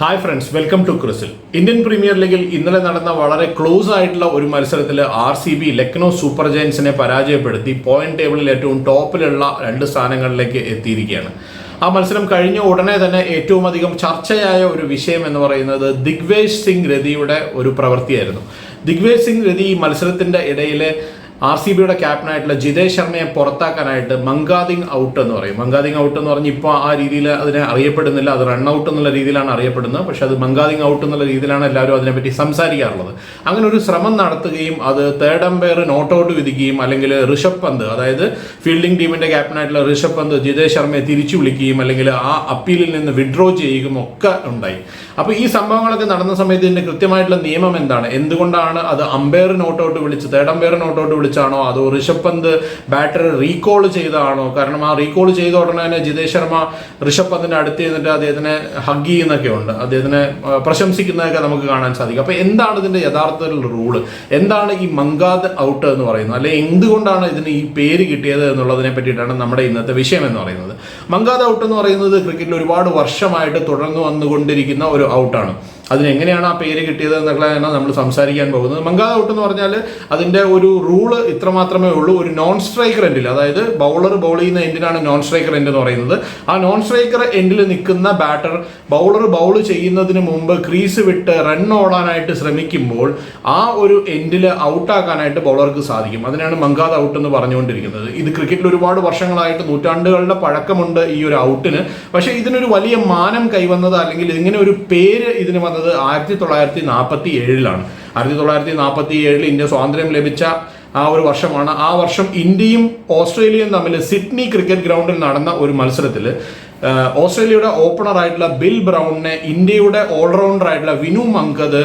Hi friends, welcome to ക്രിസിൽ. Indian premier ലീഗിൽ ഇന്നലെ നടന്ന വളരെ ക്ലോസ് ആയിട്ടുള്ള ഒരു മത്സരത്തിൽ RCB ലക്നോ സൂപ്പർ ജയൻസിനെ പരാജയപ്പെടുത്തി പോയിന്റ് ടേബിളിൽ ഏറ്റവും ടോപ്പിലുള്ള 2 സ്ഥാനങ്ങളിലേക്ക് എത്തിയിരിക്കുകയാണ്. ആ മത്സരം കഴിഞ്ഞ ഉടനെ തന്നെ ഏറ്റവും അധികം ചർച്ചയായ ഒരു വിഷയം എന്ന് പറയുന്നത് ദിഗ്വേജ് സിംഗ് രതിയുടെ ഒരു പ്രവൃത്തിയായിരുന്നു. ദിഗ്വേജ് സിംഗ് രതി ഈ മത്സരത്തിന്റെ ഇടയിൽ RCBയുടെ ക്യാപ്റ്റനായിട്ടുള്ള ജിതേഷ് ശർമ്മയെ പുറത്താക്കാനായിട്ട് മങ്കാദിങ് ഔട്ട് എന്ന് പറയും. മങ്കാദിങ് ഔട്ട് എന്ന് പറഞ്ഞ് ഇപ്പോൾ ആ രീതിയിൽ അതിനെ അറിയപ്പെടുന്നില്ല. അത് റൺ ഔട്ട് എന്നുള്ള രീതിയിലാണ് അറിയപ്പെടുന്നത്. പക്ഷെ അത് മങ്കാദിങ് ഔട്ട് എന്നുള്ള രീതിയിലാണ് എല്ലാവരും അതിനെപ്പറ്റി സംസാരിക്കാറുള്ളത്. അങ്ങനെ ഒരു ശ്രമം നടത്തുകയും അത് തേർഡ് അമ്പയർ നോട്ട് ഔട്ട് വിധിക്കുകയും അല്ലെങ്കിൽ ഋഷഭ് പന്ത്, അതായത് ഫീൽഡിംഗ് ടീമിന്റെ ക്യാപ്റ്റനായിട്ടുള്ള ഋഷഭ് പന്ത് ജിതേഷ് ശർമ്മയെ തിരിച്ചു വിളിക്കുകയും അല്ലെങ്കിൽ ആ അപ്പീലിൽ നിന്ന് വിഡ്രോ ചെയ്യുകയും ഒക്കെ ഉണ്ടായി. അപ്പോൾ ഈ സംഭവങ്ങളൊക്കെ നടന്ന സമയത്ത് ഇതിന്റെ കൃത്യമായിട്ടുള്ള നിയമം എന്താണ്, എന്തുകൊണ്ടാണ് അത് അമ്പയർ നോട്ട് ഔട്ട് വിളിച്ച് തേർഡ് അമ്പയർ നോട്ട് ഔട്ട് വിളിച്ചാണോ അതോ ഋഷഭ് പന്ത് ബാറ്റർ റീകോൾ ചെയ്തതാണോ? കാരണം ആ റീകോൾ ചെയ്ത ഉടനെ തന്നെ ജിതേഷ് ശർമ്മ ഋഷഭ് പന്തിന്റെ അടുത്ത് ചെന്നിട്ട് അദ്ദേഹത്തിനെ ഹഗ് ചെയ്യുന്നൊക്കെ ഉണ്ട്, അദ്ദേഹത്തിനെ പ്രശംസിക്കുന്നതൊക്കെ നമുക്ക് കാണാൻ സാധിക്കും. അപ്പോൾ എന്താണ് ഇതിന്റെ യഥാർത്ഥത്തിലുള്ള റൂള്, എന്താണ് ഈ മങ്കാദ് ഔട്ട് എന്ന് പറയുന്നത്, അല്ലെ എന്തുകൊണ്ടാണ് ഇതിന് ഈ പേര് കിട്ടിയത് എന്നുള്ളതിനെ പറ്റിയിട്ടാണ് നമ്മുടെ ഇന്നത്തെ വിഷയം എന്ന് പറയുന്നത്. മങ്കാദ് ഔട്ട് എന്ന് പറയുന്നത് ക്രിക്കറ്റിൽ ഒരുപാട് വർഷമായിട്ട് തുടർന്നു വന്നുകൊണ്ടിരിക്കുന്ന ഒരു ഔട്ടാണ്. അതിനെങ്ങനെയാണ് ആ പേര് കിട്ടിയത് എന്നുള്ളതാണ് നമ്മൾ സംസാരിക്കാൻ പോകുന്നത്. മങ്കാദ് ഔട്ട് എന്ന് പറഞ്ഞാൽ അതിന്റെ ഒരു റൂള് ഇത്ര മാത്രമേ ഉള്ളൂ. ഒരു നോൺ സ്ട്രൈക്കർ എൻഡിൽ, അതായത് ബൗളർ ബൗൾ ചെയ്യുന്ന എൻഡിനാണ് നോൺ സ്ട്രൈക്കർ എൻഡ് എന്ന് പറയുന്നത്. ആ നോൺ സ്ട്രൈക്കർ എൻഡിൽ നിൽക്കുന്ന ബാറ്റർ ബൗളർ ബൗൾ ചെയ്യുന്നതിന് മുമ്പ് ക്രീസ് വിട്ട് റൺ ഓടാനായിട്ട് ശ്രമിക്കുമ്പോൾ ആ ഒരു എൻഡിൽ ഔട്ടാക്കാനായിട്ട് ബൗളർക്ക് സാധിക്കും. അതിനാണ് മങ്കാദ് ഔട്ട് എന്ന് പറഞ്ഞുകൊണ്ടിരിക്കുന്നത്. ഇത് ക്രിക്കറ്റിൽ ഒരുപാട് വർഷങ്ങളായിട്ട് നൂറ്റാണ്ടുകളുടെ പഴക്കമുണ്ട് ഈ ഒരു ഔട്ടിന്. പക്ഷേ ഇതിനൊരു വലിയ മാനം കൈവന്നത്, അല്ലെങ്കിൽ ഇങ്ങനെ ഒരു പേര് ഇതിന് വന്നത് 1947-ലാണ്. 1947 ഇന്ത്യ സ്വാതന്ത്ര്യം ലഭിച്ച ആ ഒരു വർഷമാണ്. ആ വർഷം ഇന്ത്യയും ഓസ്ട്രേലിയയും തമ്മിൽ സിഡ്നി ക്രിക്കറ്റ് ഗ്രൗണ്ടിൽ നടന്ന ഒരു മത്സരത്തിൽ ഓസ്ട്രേലിയയുടെ ഓപ്പണർ ആയിട്ടുള്ള ബിൽ ബ്രൗണിനെ ഇന്ത്യയുടെ ഓൾറൗണ്ടർ ആയിട്ടുള്ള വിനു മങ്കദ്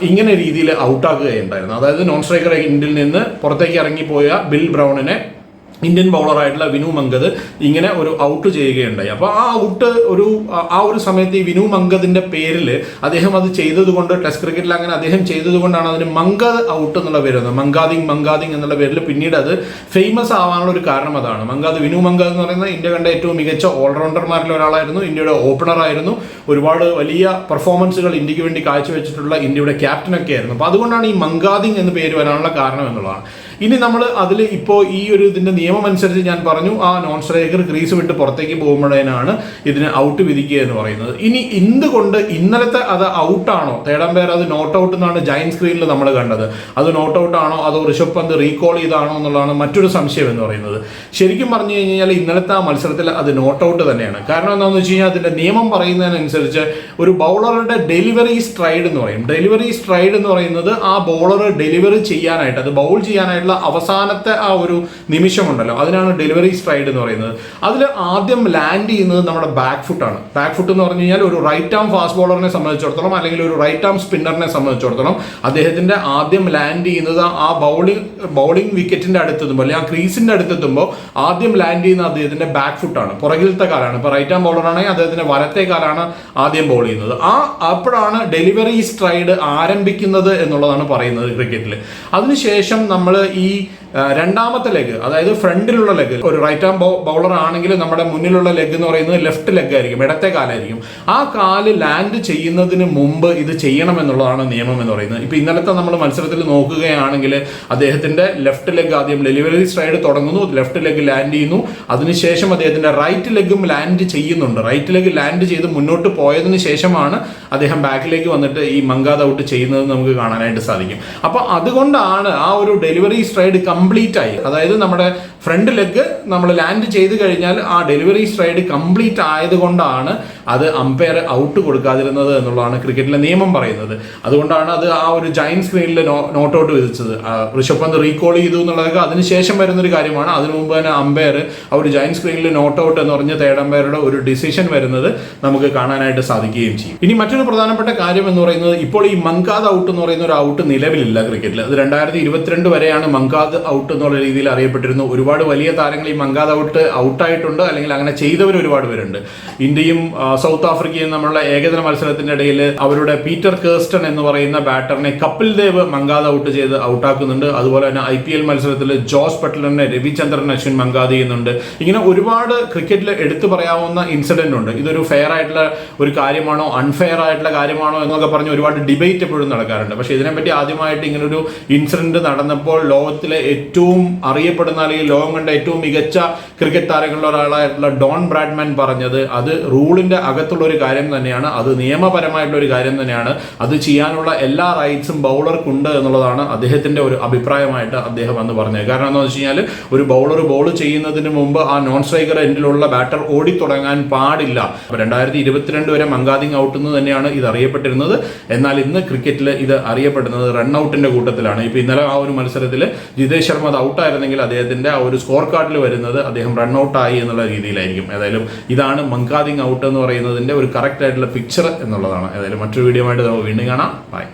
ഇങ്ങനെ രീതിയിൽ ഔട്ടാക്കുകയുണ്ടായിരുന്നു. അതായത് നോൺ സ്ട്രൈക്കർ എൻഡിൽ നിന്ന് പുറത്തേക്ക് ഇറങ്ങിപ്പോയ ബിൽ ബ്രൗണിനെ ഇന്ത്യൻ ബൗളറായിട്ടുള്ള വിനു മങ്കദ് ഇങ്ങനെ ഒരു ഔട്ട് ചെയ്യുകയുണ്ടായി. അപ്പോൾ ആ ഒരു സമയത്ത് ഈ വിനു മങ്കദിന്റെ പേരിൽ അദ്ദേഹം അത് ചെയ്തതുകൊണ്ട്, ടെസ്റ്റ് ക്രിക്കറ്റിൽ അങ്ങനെ അദ്ദേഹം ചെയ്തതുകൊണ്ടാണ് അതിന് മങ്കദ് ഔട്ട് എന്നുള്ള പേര് വന്നത്. മങ്കാദിങ് എന്നുള്ള പേരിൽ പിന്നീട് അത് ഫേമസ് ആവാനുള്ള ഒരു കാരണം അതാണ്. വിനു മങ്കദ് എന്ന് പറയുന്നത് ഇന്ത്യ കണ്ട ഏറ്റവും മികച്ച ഓൾറൗണ്ടർമാരിൽ ഒരാളായിരുന്നു. ഇന്ത്യയുടെ ഓപ്പണർ ആയിരുന്നു. ഒരുപാട് വലിയ പെർഫോമൻസുകൾ ഇന്ത്യക്ക് വേണ്ടി കാഴ്ചവെച്ചിട്ടുള്ള ഇന്ത്യയുടെ ക്യാപ്റ്റനൊക്കെ ആയിരുന്നു. അപ്പോൾ അതുകൊണ്ടാണ് ഈ മങ്കാദിങ് എന്ന് പേര് വരാനുള്ള കാരണം എന്നുള്ളതാണ്. ഇനി നമ്മൾ അതിൽ ഇപ്പോൾ ഈ ഒരു ഇതിന്റെ നിയമം അനുസരിച്ച് ഞാൻ പറഞ്ഞു, ആ നോൺ സ്ട്രൈക്കർ ക്രീസ് വിട്ട് പുറത്തേക്ക് പോകുമ്പോഴേനാണ് ഇതിന് ഔട്ട് വിധിക്കുക എന്ന് പറയുന്നത്. ഇനി എന്തുകൊണ്ട് ഇന്നലത്തെ അത് ഔട്ടാണോ, തേർഡ് അമ്പയർ അത് നോട്ട് ഔട്ട് എന്നാണ് ജയന്റ് സ്ക്രീനിൽ നമ്മൾ കണ്ടത്, അത് നോട്ട് ഔട്ട് ആണോ അതോ ഋഷഭ് പന്ത് റീകോൾ ചെയ്താണോ എന്നുള്ളതാണ് മറ്റൊരു സംശയം എന്ന് പറയുന്നത്. ശരിക്കും പറഞ്ഞു കഴിഞ്ഞാൽ ഇന്നലത്തെ ആ മത്സരത്തിൽ അത് നോട്ട് ഔട്ട് തന്നെയാണ്. കാരണം എന്താണെന്ന് വെച്ച് കഴിഞ്ഞാൽ അതിന്റെ നിയമം പറയുന്നതിനനുസരിച്ച് ഒരു ബൗളറുടെ ഡെലിവറി സ്ട്രൈഡ് എന്ന് പറയും. ഡെലിവറി സ്ട്രൈഡ് എന്ന് പറയുന്നത് ആ ബൗളർ ഡെലിവറി ചെയ്യാനായിട്ട്, അത് ബൗൾ ചെയ്യാനായിട്ട് അവസാനത്തെ ആ ഒരു നിമിഷമുണ്ടല്ലോ, അതിനാണ് ഡെലിവറി സ്ട്രൈഡ് എന്ന് പറയുന്നത്. അതിൽ ആദ്യം ലാൻഡ് ചെയ്യുന്നത് നമ്മുടെ ബാക്ക് ഫുട്ടാണ്. ബാക്ക് ഫുട്ട് എന്ന് പറഞ്ഞു കഴിഞ്ഞാൽ ഒരു റൈറ്റ് ആം ഫാസ്റ്റ് ബോളറിനെ സംബന്ധിച്ചിടത്തോളം അല്ലെങ്കിൽ ഒരു റൈറ്റ് ആം സ്പിന്നറിനെ സംബന്ധിച്ചിടത്തോളം അദ്ദേഹത്തിന്റെ ആദ്യം ലാൻഡ് ചെയ്യുന്നത് ആ ബൗളിംഗ് വിക്കറ്റിന്റെ അടുത്തെത്തുമ്പോൾ അല്ലെങ്കിൽ ആ ക്രീസിന്റെ അടുത്തെത്തുമ്പോൾ ആദ്യം ലാൻഡ് ചെയ്യുന്ന അദ്ദേഹത്തിന്റെ ബാക്ക് ഫുട്ടാണ്, പുറകിലത്തെ കാലാണ്. ഇപ്പോൾ റൈറ്റ് ആം ബോളറാണെങ്കിൽ അദ്ദേഹത്തിന്റെ വലത്തെ കാലാണ് ആദ്യം ബോൾ ചെയ്യുന്നത്. അപ്പോഴാണ് ഡെലിവറി സ്ട്രൈഡ് ആരംഭിക്കുന്നത് എന്നുള്ളതാണ് പറയുന്നത് ക്രിക്കറ്റിൽ. അതിനുശേഷം നമ്മൾ ഈ രണ്ടാമത്തെ ലെഗ്, അതായത് ഫ്രണ്ടിലുള്ള ലെഗ്, ഒരു റൈറ്റ് ആം ബൗളർ ആണെങ്കിൽ നമ്മുടെ മുന്നിലുള്ള ലെഗ് എന്ന് പറയുന്നത് ലെഫ്റ്റ് ലെഗ് ആയിരിക്കും, ഇടത്തെ കാലായിരിക്കും. ആ കാല് ലാൻഡ് ചെയ്യുന്നതിന് മുമ്പ് ഇത് ചെയ്യണം എന്നുള്ളതാണ് നിയമം എന്ന് പറയുന്നത്. ഇപ്പൊ ഇന്നലത്തെ നമ്മൾ മത്സരത്തിൽ നോക്കുകയാണെങ്കിൽ അദ്ദേഹത്തിന്റെ ലെഫ്റ്റ് ലെഗ് ആദ്യം ഡെലിവറി സ്ട്രൈഡ് തുടങ്ങുന്നു, ലെഫ്റ്റ് ലെഗ് ലാൻഡ് ചെയ്യുന്നു, അതിനുശേഷം അദ്ദേഹത്തിന്റെ റൈറ്റ് ലെഗും ലാൻഡ് ചെയ്യുന്നുണ്ട്. റൈറ്റ് ലെഗ് ലാൻഡ് ചെയ്ത് മുന്നോട്ട് പോയതിനു ശേഷമാണ് അദ്ദേഹം ബാക്കിലേക്ക് വന്നിട്ട് ഈ മങ്കാദ് ഔട്ട് ചെയ്യുന്നത് നമുക്ക് കാണാനായിട്ട് സാധിക്കും. അപ്പൊ അതുകൊണ്ടാണ് ആ ഒരു ഡെലിവറി സ്ട്രൈഡ് കംപ്ലീറ്റ് ആയി, അതായത് നമ്മുടെ ഫ്രണ്ട് ലെഗ് നമ്മൾ ലാൻഡ് ചെയ്ത് കഴിഞ്ഞാൽ ആ ഡെലിവറി സ്ട്രൈഡ് കംപ്ലീറ്റ് ആയതുകൊണ്ടാണ് അത് അമ്പയർ ഔട്ട് കൊടുക്കാതിരുന്നത് എന്നുള്ളതാണ് ക്രിക്കറ്റിലെ നിയമം പറയുന്നത്. അതുകൊണ്ടാണ് അത് ആ ഒരു ജയന്റ് സ്ക്രീനിൽ നോട്ട് ഔട്ട് വിധിച്ചത്. ഋഷഭ് പന്ത് റീകോൾ ചെയ്തു എന്നുള്ളതൊക്കെ അതിനുശേഷം വരുന്നൊരു കാര്യമാണ്. അതിനു മുമ്പ് തന്നെ അമ്പയർ ആ ഒരു ജയന്റ് സ്ക്രീനിൽ നോട്ട് ഔട്ട് എന്ന് പറഞ്ഞ് തേർഡ് അമ്പയറുടെ ഒരു ഡിസിഷൻ വരുന്നത് നമുക്ക് കാണാനായിട്ട് സാധിക്കുകയും ചെയ്യും. ഇനി മറ്റൊരു പ്രധാനപ്പെട്ട കാര്യം എന്ന് പറയുന്നത്, ഇപ്പോൾ ഈ മങ്കാദ് ഔട്ട് എന്ന് പറയുന്ന ഒരു ഔട്ട് നിലവിലില്ല ക്രിക്കറ്റിൽ. അത് 2022 വരെയാണ് മങ്കാദ് ഔട്ട് എന്നുള്ള രീതിയിൽ അറിയപ്പെട്ടിരുന്നു. ഒരുപാട് വലിയ താരങ്ങൾ ഈ മങ്കാദ് ഔട്ടായിട്ടുണ്ട്, അല്ലെങ്കിൽ അങ്ങനെ ചെയ്തവർ ഒരുപാട് പേരുണ്ട്. ഇന്ത്യയും സൗത്ത് ആഫ്രിക്കയും തമ്മിലുള്ള ഏകദിന മത്സരത്തിന്റെ ഇടയിൽ അവരുടെ പീറ്റർ കേർസ്റ്റൺ എന്ന് പറയുന്ന ബാറ്ററിനെ കപിൽ ദേവ് മങ്കാദ് ഔട്ട് ചെയ്ത് ഔട്ടാക്കുന്നുണ്ട്. അതുപോലെ തന്നെ IPL മത്സരത്തിൽ ജോസ് ബട്ട്ലറിനെ രവിചന്ദ്രൻ അശ്വിൻ മങ്കാദ് ചെയ്യുന്നുണ്ട്. ഇങ്ങനെ ഒരുപാട് ക്രിക്കറ്റിൽ എടുത്തു പറയാവുന്ന ഇൻസിഡന്റ് ഉണ്ട്. ഇതൊരു ഫെയർ ആയിട്ടുള്ള ഒരു കാര്യമാണോ അൺഫെയർ ആയിട്ടുള്ള കാര്യമാണോ എന്നൊക്കെ പറഞ്ഞ് ഒരുപാട് ഡിബേറ്റ് എപ്പോഴും നടക്കാറുണ്ട്. പക്ഷെ ഇതിനെപ്പറ്റി ആദ്യമായിട്ട് ഇങ്ങനൊരു ഇൻസിഡന്റ് നടന്നപ്പോൾ ലോകത്തിലെ ഏറ്റവും അറിയപ്പെടുന്ന അല്ലെങ്കിൽ ലോകം കണ്ട ഏറ്റവും മികച്ച ക്രിക്കറ്റ് താരങ്ങളിൽ ഒരാളായിട്ടുള്ള ഡോൺ ബ്രാഡ്മാൻ പറഞ്ഞത് അത് റൂളിന്റെ അകത്തുള്ള ഒരു കാര്യം തന്നെയാണ്, അത് നിയമപരമായിട്ടുള്ള ഒരു കാര്യം തന്നെയാണ്, അത് ചെയ്യാനുള്ള എല്ലാ റൈറ്റ്സും ബൗളർക്കുണ്ട് എന്നുള്ളതാണ് അദ്ദേഹത്തിന്റെ ഒരു അഭിപ്രായമായിട്ട് അദ്ദേഹം അന്ന് പറഞ്ഞത്. കാരണം എന്താണെന്ന് വെച്ച് കഴിഞ്ഞാൽ ഒരു ബൗളർ ബോൾ ചെയ്യുന്നതിന് മുമ്പ് ആ നോൺ സ്ട്രൈക്കർ എൻഡിലുള്ള ബാറ്റർ ഓടിത്തുടങ്ങാൻ പാടില്ല. 2022 വരെ മങ്കാദിങ് ഔട്ട് എന്ന് തന്നെയാണ് ഇത് അറിയപ്പെട്ടിരുന്നത്. എന്നാൽ ഇന്ന് ക്രിക്കറ്റിൽ ഇത് അറിയപ്പെടുന്നത് റൺ ഔട്ടിന്റെ കൂട്ടത്തിലാണ്. ഇപ്പൊ ഇന്നലെ ആ ഒരു മത്സരത്തിൽ ജിതേഷ് ശർമ്മ അത് ഔട്ടായിരുന്നെങ്കിൽ അദ്ദേഹത്തിന്റെ ആ ഒരു സ്കോർ കാർഡിൽ വരുന്നത് അദ്ദേഹം റൺ ഔട്ട് ആയി എന്നുള്ള രീതിയിലായിരിക്കും. ഏതായാലും ഇതാണ് മങ്കാദിങ് ഔട്ട് എന്ന് പറയുന്നതിന്റെ ഒരു കറക്റ്റ് ആയിട്ടുള്ള പിക്ചർ എന്നുള്ളതാണ്. ഏതായാലും മറ്റൊരു വീഡിയോ ആയിട്ട് നമുക്ക് വീണ്ടും കാണാം. ബൈ.